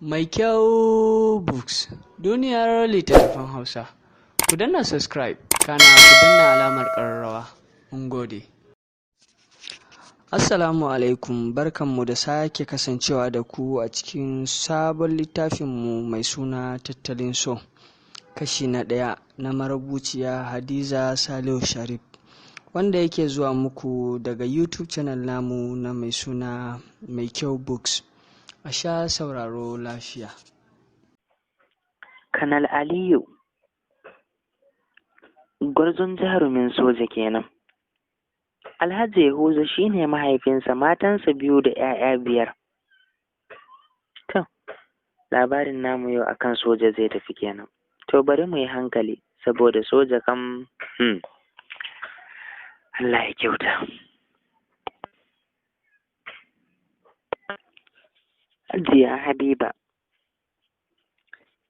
Mai kyau books, duniyar littattafan Hausa. Ku danna subscribe, kana ku danna alamar ƙararrawa. Mun gode. Assalamu alaikum, barkanmu da sake kasancewa da ku a cikin sabon littafinmu mai suna Tattalin So. Kashi na 1 na marubuciya Hadiza Salihu Sharif, wanda yake zuwa muku daga YouTube channel namu na mai suna Mai Kyau Books. A sha sauraro lafiya. Kanal Aliyu, gwarzon jarumin soja kenan. Alhaji Yahuza shine mahaifinsa, matansa 2 da 'ya'ya 5. To, labarin namu yau akan soja zai tafi kenan. To bari mu yi hankali, saboda soja kam Allah ya kyauta. Hajiya Habiba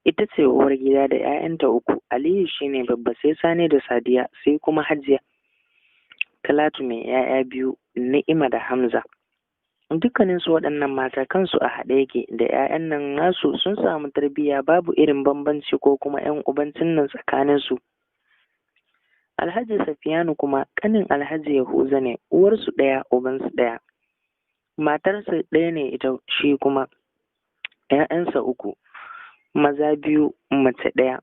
ita ce uwar gida da 'ya'yanta 3. Aliyu shine babba, sai Sani da Sadiya, sai kuma Hajiya Talatu mai 'ya'ya 2, Ni'ima da Hamza. Dukkaninsu waɗannan mata kansu a haɗe yake da 'ya'yan nan nasu, sun samu tarbiyya, babu irin bambanci ko kuma 'yan ubancin nan tsakaninsu. Alhaji Safiyanu kuma ƙanin Alhaji Yahuza ne, uwarsu ɗaya ubansu ɗaya. Matarsa ɗaya ne ita, shi kuma 'ya'yansa 3, maza 2 mace 1.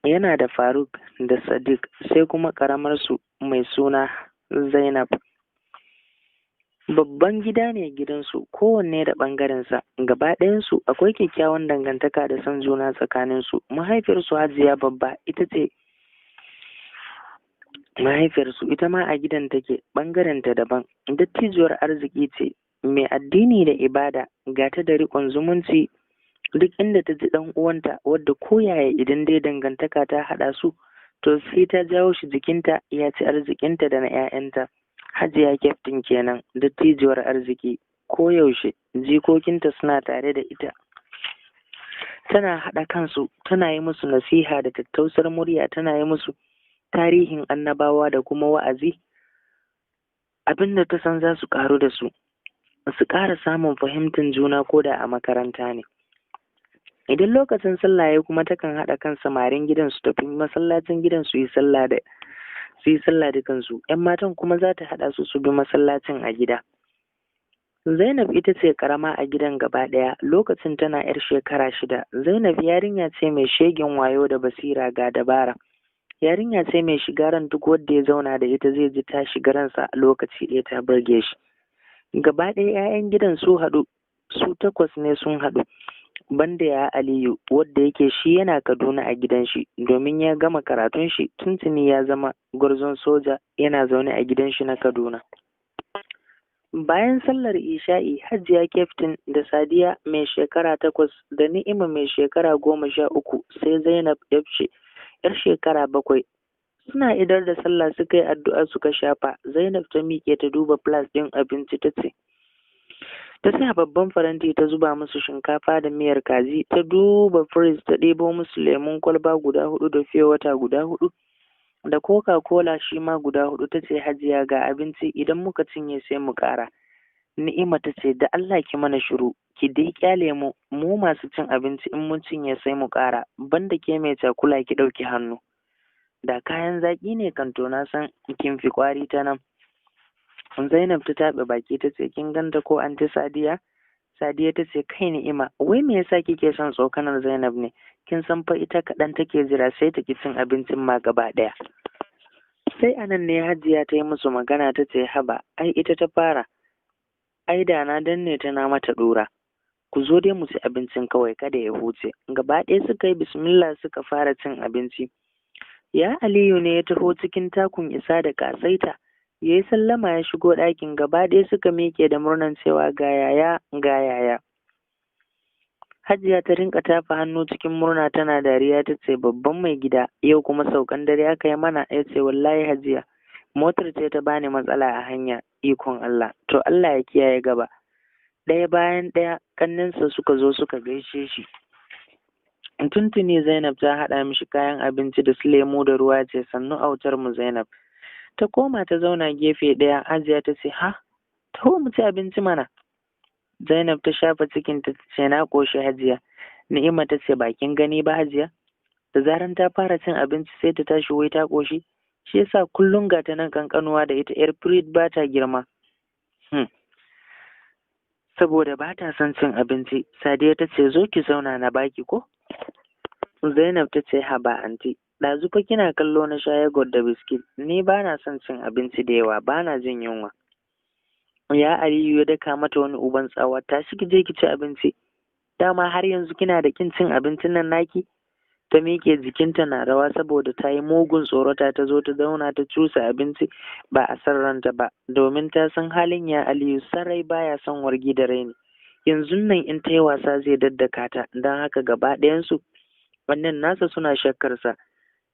Yana da Faruk da Sadiq, sai kuma ƙaramarsu mai suna Zainab. Babban gida ne gidansu, kowanne da ɓangarensa. Gaba ɗayansu akwai kyakkyawan dangantaka da son juna tsakaninsu. Mahaifiyarsu Hajiya babba ita ce mahaifiyarsu, ita ma a gidan take, ɓangarenta daban. Dattijuwar arziki ce, mai addini da ibada, ga ta da riƙon zumunci. Duk inda ta ji ɗan uwanta, wadda koyaya idan dai dangantaka ta haɗa su, to sai ta jawo shi jikinta, ya ci arzikinta da na 'ya'yanta. Hajiya Kyaftin kenan, dattijuwar arziki, koyaushe jikokinta suna tare da ita. Tana haɗa kansu, tana yi musu nasiha da tattausar murya, tana yi musu tarihin annabawa da kuma wa'azi, abinda ta san za su ƙaru da su ƙara samun fahimtar juna ko da a makaranta ne. Idan lokacin sallah ya kuma, takan haɗa kan samarin gidan su tafi masallacin gidan su yi sallah da kansu. 'Yan matan kuma za ta haɗa su bi masallacin a gida. Zainab ita ce karama a gidan gaba ɗaya, lokacin tana 'yar shekara 6. Zainab yarinya ce mai shegen wayo da basira ga dabara. Yarinya ce mai shiga ran duk wanda ya zauna da ita zai ji ta shiga ransa a lokaci ɗaya, ta burge shi. Gaba ɗaya 'ya'yan gidan su 8 ne sun haɗu, banda ya Aliyu, wadda yake shi yana Kaduna a gidan shi, domin ya gama karatun shi tuntuni, ya zama gwarzon soja, yana zaune a gidan shi na Kaduna. Bayan sallar isha'i, Hajiya Kyaftin da Sadiya mai shekara 8 da Ni'ima mai shekara 13, sai Zainab yar shekara 7, suna idar da sallah suka yi addu'a suka shafa. Zainab ta miƙe ta duba plus ɗin abinci, ta sa babban faranti ta zuba musu shinkafa da miyar kaji, ta duba fridge ta ɗebo musu lemun kwalba guda 4 da fiye wata guda 4 da coca-cola shi ma guda 4. ta ce, Hajiya ga abinci, idan muka cinye sai mu ƙara. Ni'ima ta ce, da Allah ki mana shiru, ki dai kyale mu masu cin abinci, in mun cinye sai mu ƙara, banda ke mai cakula ki ɗauki hannu. Da kayan zaƙi ne kanto na san kin fi ƙwari ta nan. Zainab ta taɓa baki ta ce, kin ganta ko anti Sadiya? Sadiya ta ce, kai Ni'ima, wai me yasa kike son tsokanar Zainab ne? Kin san fa ita kaɗan take jira sai ta ki cin abincin ma gaba ɗaya. Sai anan ne Hajiya ta yi musu magana, ta ce, haba, ai ita ta fara, ai da na danne ta na mata ɗora. Ku zo dai mu ci abincin kawai, kada ya huce. Gaba ɗaya suka yi bismillah suka fara cin abinci. Ya Aliyu ne ya taho cikin takun isa da kasaita, ya yi sallama ya shigo ɗakin. Gaba ɗaya suka miƙe da murnan cewa ga yaya. Hajiya ta rinka tafa hannu cikin murna tana dariya, ta ce, babban mai gida, yau kuma saukan dare aka yi mana? Ya ce, wallahi Hajiya, motar ce ta bani matsala a hanya, ikon Allah. To Allah ya kiyaye gaba. Ɗaya bayan ɗaya ƙannensa suka zo suka gaishe shi. Tuntuni Zainab ta haɗa mishi kayan abinci da su lemu da ruwa, ce, sannu autar mu Zainab. Ta koma ta zauna gefe ɗaya. Hajiya ta ce, ha, taho mu ci abinci mana. Zainab ta shafa cikinta ta ce na ƙoshi Hajiya. Ni'ima ta ce bakin gani ba Hajiya. Da zaran ta fara cin abinci sai ta tashi wai ta ƙoshi. Shi yasa kullum ga ta nan kankanuwa da ita yar firit ba ta girma. Saboda ba ta son cin abinci. Sadiya ta ce zo ki zauna na baki ko? Zainab ta ce haba anti. Ɗazu fa kina kallo na sha yogurt da biskit. Ni ba na son cin abinci da yawa, ba na jin yunwa. Ya Aliyu ya daka mata wani uban tsawa, tashi ki je ki ci abinci. Dama har yanzu kina da kin cin abincin nan naki? Ta miƙe jikinta na rawa saboda ta yi mugun tsorata ta zo ta zauna ta cusa abinci ba a san ranta ba, domin ta san halin ya Aliyu sarai baya son wargi da raini. Yanzu nan in ta yi wasa zai daddaka ta, don haka gaba ɗayansu wannan nasa suna shakkarsa.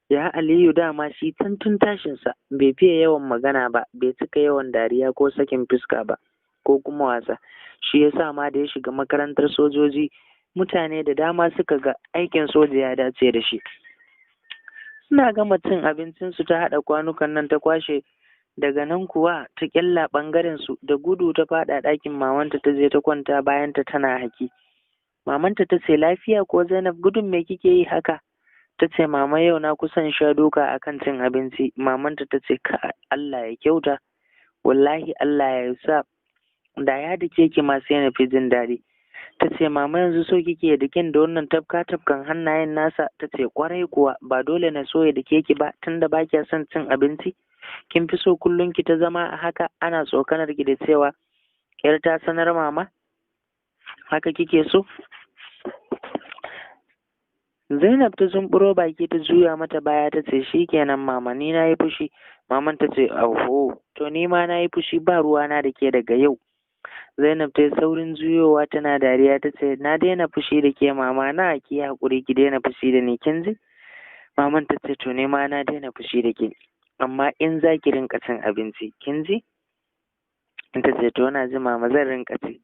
Ya Aliyu dama shi tun tashinsa bai fiye yawan magana ba, bai cika yawan dariya ko sakin fuska ba ko kuma wasa. Shi yasa ma da ya shiga makarantar sojoji mutane da dama suka ga aikin soja ya dace da shi. Suna gama cin abincinsu ta haɗa kwanukan nan ta kwashe, daga nan kuwa ta ƙyalla ɓangarensu da gudu ta faɗa ɗakin mamanta ta je ta kwanta bayanta tana haki. Mamanta ta ce lafiya ko Zainab, gudun me kike yi haka? Ta ce mama yau na kusan sha duka akan cin abinci. Mamanta ta ce ka Allah ya kyauta, wallahi Allah ya sa da ya dake ki ma sai na fi jin daɗi. Ta ce mama yanzu so kike da kin da wannan tafkan hannayen nasa? Ta ce kwarai kuwa, ba dole na so ya dake ki ba tunda ba kya son cin abinci. Kin fi so kullum ki ta zama a haka ana tsokanar ki da cewa yar ta sanar mama? Haka kike so? Zainab ta zumburo baki ta juya mata baya ta ce shikenan mama, ni na yi fushi. Maman ta ce oho, to ni ma na yi fushi, ba ruwana da ke daga yau. Zainab ta yi saurin juyowa tana dariya ta ce na daina fushi da ke mama na, ki haƙuri ki daina fushi da ni kin ji? Maman ta ce to ni ma na daina fushi da ke, amma in za ki rinka cin abinci kin ji? Ta ce to na ji mama, zan rinka ci.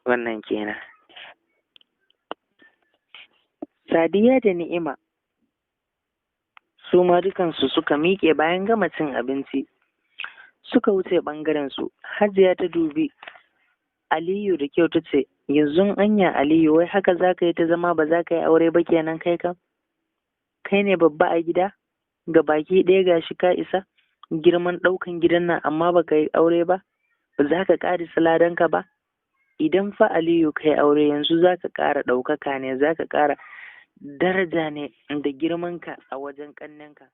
Wannan kenan. Sadiya da Ni'ima su ma dukansu suka miƙe bayan gama cin abinci suka wuce ɓangaren su. Hajiya ta dubi Aliyu da kyau ta ce yanzu anya Aliyu wai haka za ka yi ta zama, ba za ka yi aure ba kenan kai kam? Kai ne babba a gida ga baki ɗaya gashi ka isa girman ɗaukan gidan nan amma ba ka yi aure ba? Ba za ka ƙarisa ladanka ba? Idan fa Aliyu ka yi aure yanzu za ka ƙara ɗaukaka ne, za ka ƙara daraja ne da girmanka a wajen ƙannenka.